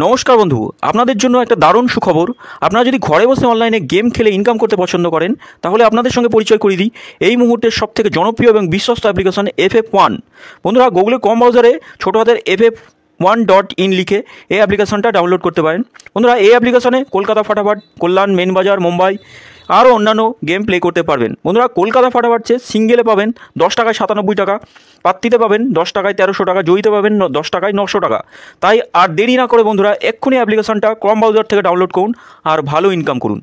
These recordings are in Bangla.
নমস্কার বন্ধু, আপনাদের জন্য একটা দারুণ সুখবর। আপনারা যদি ঘরে বসে অনলাইনে গেম খেলে ইনকাম করতে পছন্দ করেন, তাহলে আপনাদের সঙ্গে পরিচয় করিয়ে দিই এই মুহূর্তের সবথেকে জনপ্রিয় এবং বিশ্বস্ত অ্যাপ্লিকেশন FF1। বন্ধুরা, গুগলের কম ব্রাউজারে ছোটো হাতের FF1.in লিখে এই অ্যাপ্লিকেশনটা ডাউনলোড করতে পারেন। বন্ধুরা, এই অ্যাপ্লিকেশনে কলকাতা ফাটাফাট, কল্যাণ, মেন বাজার, মুম্বাই আরও অন্যান্য গেম প্লে করতে পারবেন। বন্ধুরা, কলকাতা ফাটাফাট সিঙ্গেলে পাবেন 10 টাকায় 97 টাকা, পাত্তিতে পাবেন 10 টাকায় 1300 টাকা, জয়ীতে পাবেন 10 টাকায় 900 টাকা। তাই আর দেরি না করে বন্ধুরা এক্ষুনি অ্যাপ্লিকেশনটা ক্রম ব্রাউজার থেকে ডাউনলোড করুন আর ভালো ইনকাম করুন।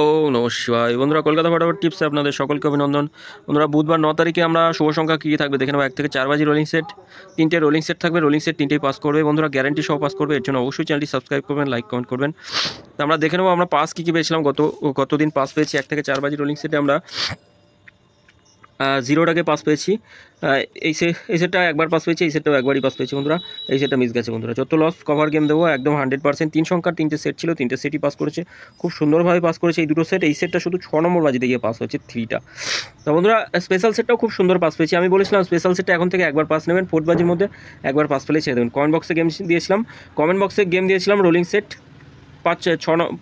ও নমস্কার বন্ধুরা, কলকাতা ফাটাফাট টিপসে আপনাদের সকলকে অভিনন্দন। বন্ধুরা, বুধবার 9 তারিখে আমরা শুভ সংখ্যা কী থাকবে দেখে নেবো। 1 থেকে 4 বাজি রোলিং সেট, 3টে রোলিং সেট থাকবে। রোলিং সেট 3টেই পাস করবে বন্ধুরা, গ্যারান্টি সহ পাস করবে। এর জন্য অবশ্যই চ্যানেলটি সাবস্ক্রাইব করবেন, লাইক কমেন্ট করবেন। তো আমরা দেখে নেবো আমরা পাস কী পেয়েছিলাম, কতদিন পাস পেয়েছি। 1 থেকে 4 বাজি রোলিং সেটে আমরা 0 পাস পেয়েছি। এই সেটটা একবার পাস পেয়েছি, এই সেটটাও একবারই পাস পেয়েছি বন্ধুরা। এই সেটটা মিস গেছে বন্ধুরা। যত লস কভার গেম দেবো একদম 100%। 3 সংখ্যার 3টে সেট ছিল, 3টে সেটই পাস করেছে, খুব সুন্দরভাবে পাস করেছে এই দুটো সেট। এই সেটটা শুধু 6 নম্বর বাজিতে গিয়ে পাস হয়েছে 3টা। তো বন্ধুরা, স্পেশাল সেটটাও খুব সুন্দর পাস পেয়েছি। আমি বলেছিলাম স্পেশাল সেটটা এখন থেকে একবার পাস নেবেন, 4 বাজির মধ্যে একবার পাস পেলে ছেড়ে দেবেন। কমেন্ট বক্সে গেম দিয়েছিলাম রোলিং সেট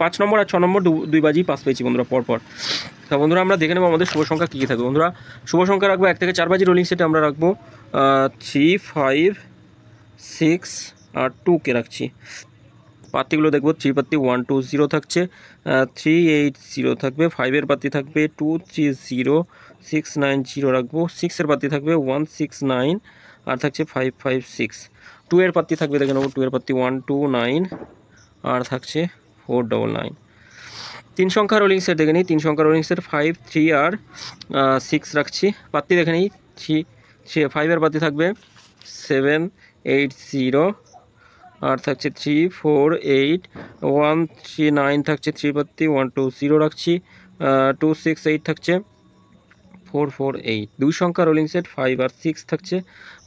5 নম্বর আর 6 নম্বর 2 বাজি পাস পেয়েছি বন্ধুরা পরপর। তা বন্ধুরা, আমরা দেখে নেবো আমাদের শুভ সংখ্যা কী থাকবে। বন্ধুরা, শুভ সংখ্যা রাখবো 1 থেকে 4 বাজি রোলিং সেটে আমরা রাখবো 3, 5, 6 আর 2কে রাখছি। পাত্তিগুলো দেখবো। 3 পাত্তি 1, 2, 0 থাকছে, 3, 8, 0 থাকবে। 5-এর পাত্তি থাকবে 2, 3, 0, 6, 9, 0 রাখবো। 6-এর পাত্তি থাকবে 1, 6, 9 আর থাকছে 5, 5, 6। 2-এর পাত্তি থাকবে দেখে নেবো। 2-এর পাত্তি 1, 2, 9 আর থাকছে 4, 9, 9। 3 সংখ্যা রোলিং সেট দেখে নিই। 3 সংখ্যা রোলিং সেট 5, 3 আর 6 রাখছি। পাত্তি দেখে নিই। 5-এর পাত্তি থাকবে 7, 8, 0 আর থাকছে 3, 4, 8, 1, 3, 9 থাকছে 3 পাত্তি 1, 2, 0 রাখছি। 2, 6, 8 থাকছে 4, 4, 8। 2 সংখ্যা রোলিং সেট 5 আর 6 থাকছে।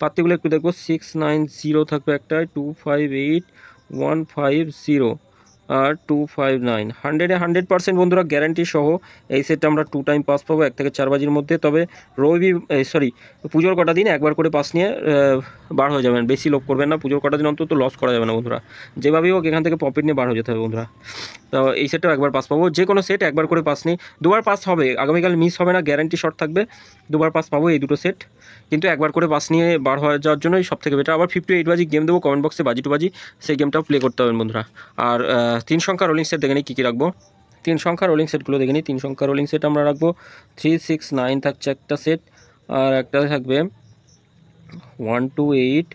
পাত্তিগুলো একটু দেখবো। 6, 9, 0 থাকবে একটায়, 2, 5, 8, 1, 5, 0 আর 2, 5, 9। 100% বন্ধুরা গ্যারান্টি সহ এই সেটটা আমরা 2 টাইম পাস পাবো 1 থেকে 4 বাজির মধ্যে। তবে পুজোর কটা দিন একবার করে পাস নিয়ে বার হয়ে যাবেন। বেশি লোভ করবেন না, পুজোর কটা দিন অন্তত লস করা যাবে না বন্ধুরা। যেভাবেই হোক এখান থেকে প্রফিট নিয়ে বার হয়ে যেতে হবে বন্ধুরা। তো এই সেটটাও একবার পাস পাবো। যে কোনো সেট একবার করে পাস নিই, 2বার পাস হবে। আগামীকাল মিস হবে না, গ্যারান্টি শর্ট থাকবে। 2বার পাস পাবো এই দুটো সেট, কিন্তু একবার করে পাস নিয়ে বার হয়ে যাওয়ার জন্যই সব থেকে বেটার। আবার 58 বাজি গেম দেবো কমেন্ট বক্সে, বাজি টু বাজি, সেই গেমটাও প্লে করতে হবে বন্ধুরা। আর 3 সংখ্যা রোলিং সেট দেখে নিই কী কী রাখবো। 3 সংখ্যা রোলিং সেটগুলো দেখে নিই। 3 সংখ্যা রোলিং সেট আমরা রাখবো 3, 6, 9 থাকছে একটা সেট, আর একটা থাকবে 1, 2, 8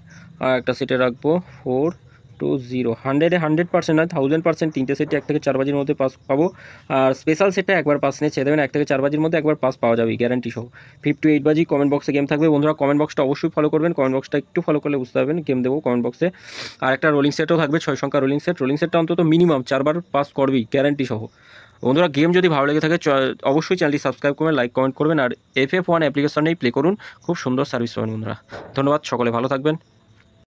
আর একটা সেটে রাখবো 4, 2, 0। 100% নয়, 1000% 3টে সেটে 1 থেকে 4 বাজির মধ্যে পাস পাবো। আর স্পেশাল সেটটা একবার পাস নিয়ে ছেড়ে দেবেন, 1 থেকে 4 বাজির মধ্যে একবার পাস পাওয়া যাবে গ্যারান্টি সহ। 58 বাজি কমেন্ট বক্সে গেম থাকবে বন্ধুরা। কমেন্ট বক্সটা অবশ্যই ফলো করবেন, কমেন্ট বক্সটা একটু ফলো করলে বুঝতে পারবেন গেম দেবো কমেন্ট বক্সে। আর একটা রোলিং সেটও থাকবে 6 সংখ্যা রোলিং সেটটা অন্তত মিনিমাম 4বার পাস করবেই গ্যারান্টি সহ বন্ধুরা। গেম যদি ভালো লেগে থাকে অবশ্যই চ্যানেলটি সাবস্ক্রাইব করবেন, লাইক কমেন্ট করবেন আর FF1 অ্যাপ্লিকেশনেই প্লে করুন। খুব সুন্দর সার্ভিস পাবেন বন্ধুরা। ধন্যবাদ, সকলে ভালো থাকবেন।